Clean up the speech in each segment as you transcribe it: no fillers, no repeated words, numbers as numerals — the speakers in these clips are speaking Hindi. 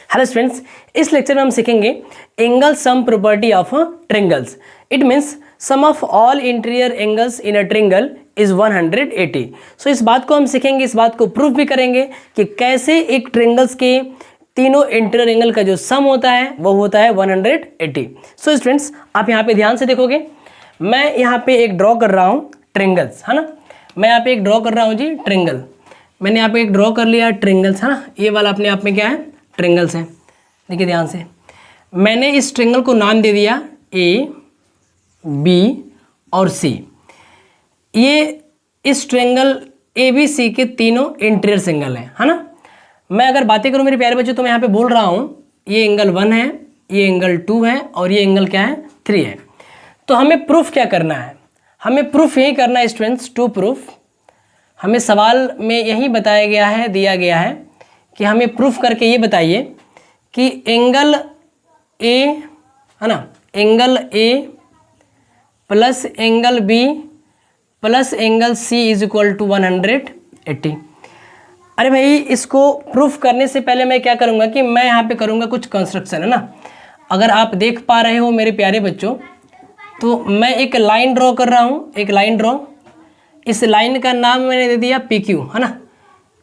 हेलो स्टूडेंट्स, इस लेक्चर में हम सीखेंगे angle sum property of triangles. It means sum of all interior angles in a triangle is 180। So इस बात को हम सीखेंगे, इस बात को प्रूफ भी करेंगे कि कैसे एक ट्रायंगल्स के तीनों इंटीरियर एंगल का जो सम होता है वो होता है 180। सो स्टूडेंट्स, आप यहाँ पे ध्यान से देखोगे, मैं यहाँ पे एक ड्रॉ कर रहा हूँ ट्रायंगल्स, है ना। मैं यहाँ पे एक ड्रॉ कर रहा हूँ जी ट्रायंगल। मैंने यहाँ पे एक ड्रॉ कर लिया ट्रायंगल्स, है ना। ये वाला अपने आप में क्या है, ट्रायंगल्स है। देखिए ध्यान से, मैंने इस ट्रायंगल को नाम दे दिया ए, बी और सी। ये इस ट्रायंगल ए बी सी के तीनों इंटीरियर एंगल हैं, है ना। मैं अगर बातें करूँ मेरे प्यारे बच्चों, तो मैं यहाँ पे बोल रहा हूँ ये एंगल 1 है, ये एंगल 2 है और ये एंगल क्या है, 3 है। तो हमें प्रूफ क्या करना है, हमें प्रूफ यही करना है स्टूडेंट्स, टू प्रूफ। हमें सवाल में यही बताया गया है, दिया गया है कि हमें प्रूफ करके ये बताइए कि एंगल ए, है ना, angle A plus angle B plus angle C is equal to 180। अरे भाई, इसको प्रूफ करने से पहले मैं क्या करूँगा कि मैं यहाँ पे करूँगा कुछ कंस्ट्रक्शन, है ना। अगर आप देख पा रहे हो मेरे प्यारे बच्चों, तो मैं एक लाइन ड्रॉ कर रहा हूँ, एक लाइन ड्रॉ। इस लाइन का नाम मैंने दे दिया पी क्यू, है ना,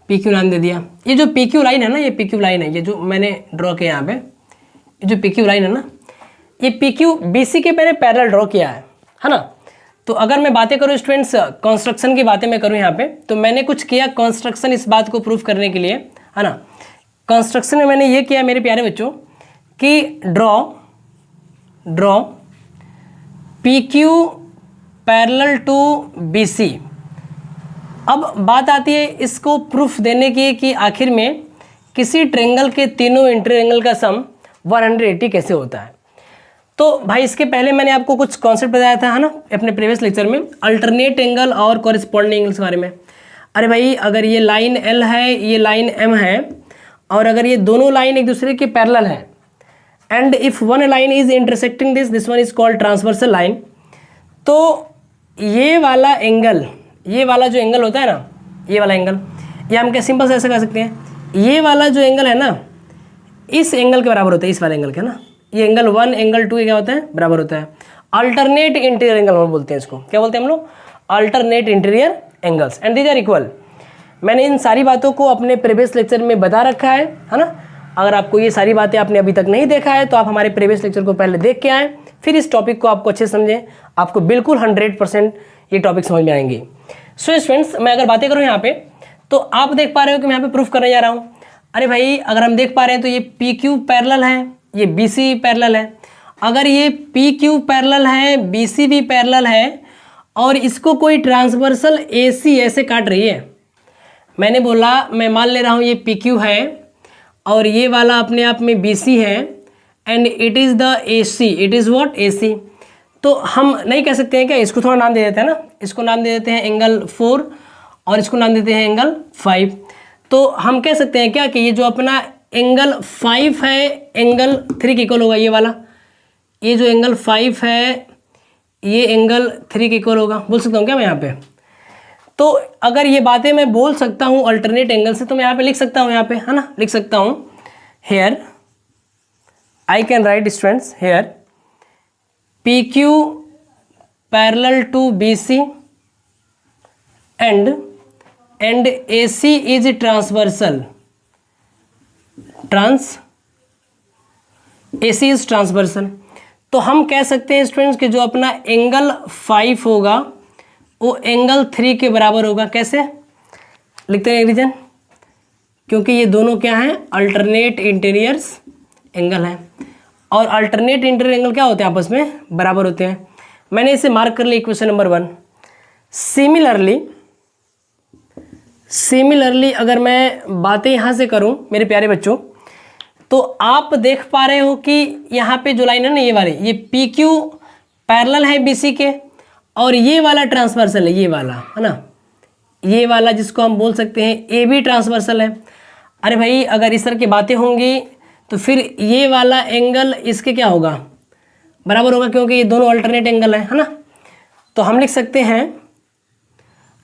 पी क्यू नाम दे दिया। ये जो पी क्यू लाइन है ना, ये पी क्यू लाइन है, ये जो मैंने ड्रॉ किया यहाँ पे, ये जो पी क्यू लाइन है ना, ये पी क्यू बी सी के मैंने पैरेलल ड्रॉ किया है ना। तो अगर मैं बातें करूँ स्टूडेंट्स, कंस्ट्रक्शन की बातें मैं करूँ यहाँ पे, तो मैंने कुछ किया कंस्ट्रक्शन इस बात को प्रूफ करने के लिए, है ना। कंस्ट्रक्शन में मैंने ये किया मेरे प्यारे बच्चों कि draw P Q parallel to B C. अब बात आती है इसको प्रूफ देने की कि आखिर में किसी ट्रायंगल के तीनों इंटीरियर एंगल का सम 180 कैसे होता है। तो भाई इसके पहले मैंने आपको कुछ कॉन्सेप्ट बताया था, है ना, अपने प्रीवियस लेक्चर में, अल्टरनेट एंगल और कॉरेस्पॉन्डिंग एंगल्स के बारे में। अरे भाई, अगर ये लाइन एल है, ये लाइन एम है, और अगर ये दोनों लाइन एक दूसरे के पैरेलल है, and if one line is intersecting this one is called transversal line, तो ये वाला एंगल, ये वाला जो एंगल होता है ना, ये वाला एंगल, ये हम क्या सिंपल से ऐसे कर सकते हैं, ये वाला जो एंगल है ना, इस एंगल के बराबर होता है, इस वाले एंगल के ना। ये एंगल 1 एंगल 2 क्या होता है, बराबर होता है। अल्टरनेट इंटीरियर एंगल हम बोलते हैं इसको, क्या बोलते हैं हम लोग, alternate interior angles, and these are equal. मैंने इन सारी बातों को अपने प्रीवियस लेक्चर में बता रखा है ना। अगर आपको ये सारी बातें आपने अभी तक नहीं देखा है, तो आप हमारे प्रीवियस लेक्चर को पहले देख के आएँ, फिर इस टॉपिक को आपको अच्छे समझें, आपको बिल्कुल 100% ये टॉपिक समझ में आएंगे। सो स्टूडेंट्स, मैं अगर बातें करूँ यहाँ पे, तो आप देख पा रहे हो कि मैं यहाँ पे प्रूफ करने जा रहा हूँ। अरे भाई, अगर हम देख पा रहे हैं तो ये पी क्यू पैरेलल है, ये बी सी पैरेलल है। अगर ये पी क्यू पैरेलल है, बी सी भी पैरेलल है, और इसको कोई ट्रांसवर्सल ए सी ऐसे काट रही है, मैंने बोला मैं मान ले रहा हूँ ये पी क्यू है और ये वाला अपने आप में बी सी है, and it is the A C, it is what, A C. तो हम नहीं कह सकते हैं क्या, इसको थोड़ा नाम दे देते हैं ना, इसको नाम दे देते हैं एंगल 4 और इसको नाम देते हैं एंगल 5। तो हम कह सकते हैं क्या कि ये जो अपना एंगल 5 है, एंगल 3 के इक्वल होगा, ये वाला, ये जो एंगल 5 है ये एंगल 3 के इक्वल होगा, बोल सकता हूँ क्या मैं यहाँ पे। तो अगर ये बातें मैं बोल सकता हूँ अल्टरनेट एंगल से, तो मैं यहाँ पे लिख सकता हूँ, यहाँ पे, है ना, लिख सकता हूँ here I can write students here P Q parallel to B C and A C is transversal, A C is transversal. तो हम कह सकते हैं स्टूडेंट्स कि जो अपना एंगल 5 होगा वो एंगल 3 के बराबर होगा। कैसे लिखते हैं रीजन, क्योंकि ये दोनों क्या हैं, अल्टरनेट इंटीरियर्स एंगल हैं, और अल्टरनेट इंटीरियर एंगल क्या होते हैं, आपस में बराबर होते हैं। मैंने इसे मार्क कर लिया इक्वेशन नंबर 1। सिमिलरली अगर मैं बातें यहाँ से करूँ मेरे प्यारे बच्चों, तो आप देख पा रहे हो कि यहाँ पे जो लाइन है ना, ये वाली, ये पी क्यू पैरेलल है बी सी के, और ये वाला ट्रांसवर्सल है, ये वाला, है ना, ये वाला जिसको हम बोल सकते हैं ए बी ट्रांसवर्सल है। अरे भाई, अगर इस तरह की बातें होंगी तो फिर ये वाला एंगल इसके क्या होगा, बराबर होगा, क्योंकि ये दोनों अल्टरनेट एंगल है ना। तो हम लिख सकते हैं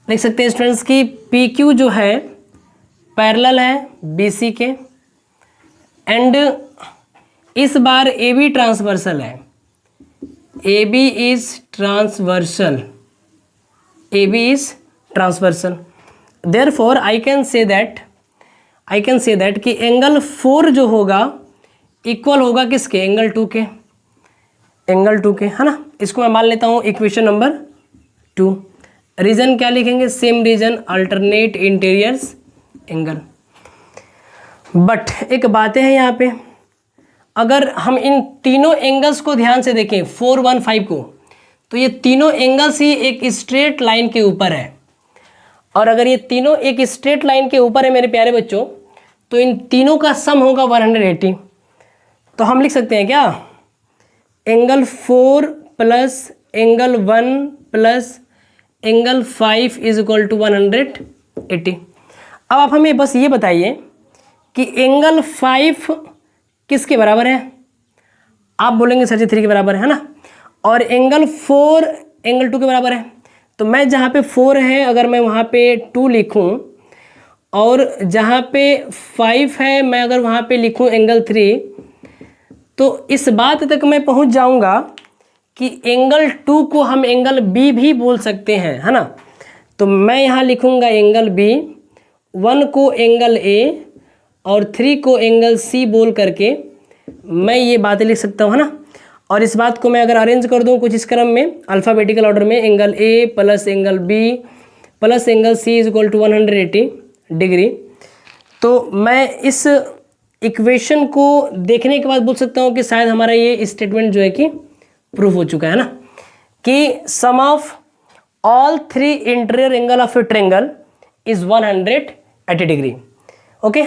स्टूडेंट्स की पी क्यू जो है पैरेलल है बी सी के, एंड इस बार ए बी ट्रांसवर्सल है, A B is transversal, A B is transversal, therefore I can say that कि एंगल 4 जो होगा इक्वल होगा किसके, एंगल 2 के, एंगल 2 के, है ना। इसको मैं मान लेता हूँ इक्वेशन नंबर 2। रीजन क्या लिखेंगे, same reason, alternate interiors angle. But एक बातें हैं यहाँ पे, अगर हम इन तीनों एंगल्स को ध्यान से देखें 4, 1, 5 को, तो ये तीनों एंगल्स ही एक स्ट्रेट लाइन के ऊपर है, और अगर ये तीनों एक स्ट्रेट लाइन के ऊपर है मेरे प्यारे बच्चों, तो इन तीनों का सम होगा 180। तो हम लिख सकते हैं क्या, angle 4 plus angle 1 plus angle 5 is equal to 180। अब आप हमें बस ये बताइए कि एंगल 5 किसके बराबर है, आप बोलेंगे सर जी 3 के बराबर है ना, और एंगल 4 एंगल 2 के बराबर है। तो मैं जहाँ पे 4 है अगर मैं वहाँ पे 2 लिखूँ, और जहाँ पे 5 है मैं अगर वहाँ पे लिखूँ एंगल 3, तो इस बात तक मैं पहुँच जाऊँगा कि एंगल 2 को हम एंगल बी भी बोल सकते हैं, है ना। तो मैं यहाँ लिखूँगा एंगल बी, 1 को एंगल ए और 3 को एंगल सी बोल करके मैं ये बातें लिख सकता हूँ, है ना। और इस बात को मैं अगर अरेंज कर दूँ कुछ इस क्रम में, अल्फ़ाबेटिकल ऑर्डर में, angle A plus angle B plus angle C is equal to 180 degree, तो मैं इस इक्वेशन को देखने के बाद बोल सकता हूँ कि शायद हमारा ये स्टेटमेंट जो है कि प्रूफ हो चुका है ना, कि sum of all 3 interior angle of a triangle is 180 degree. Okay.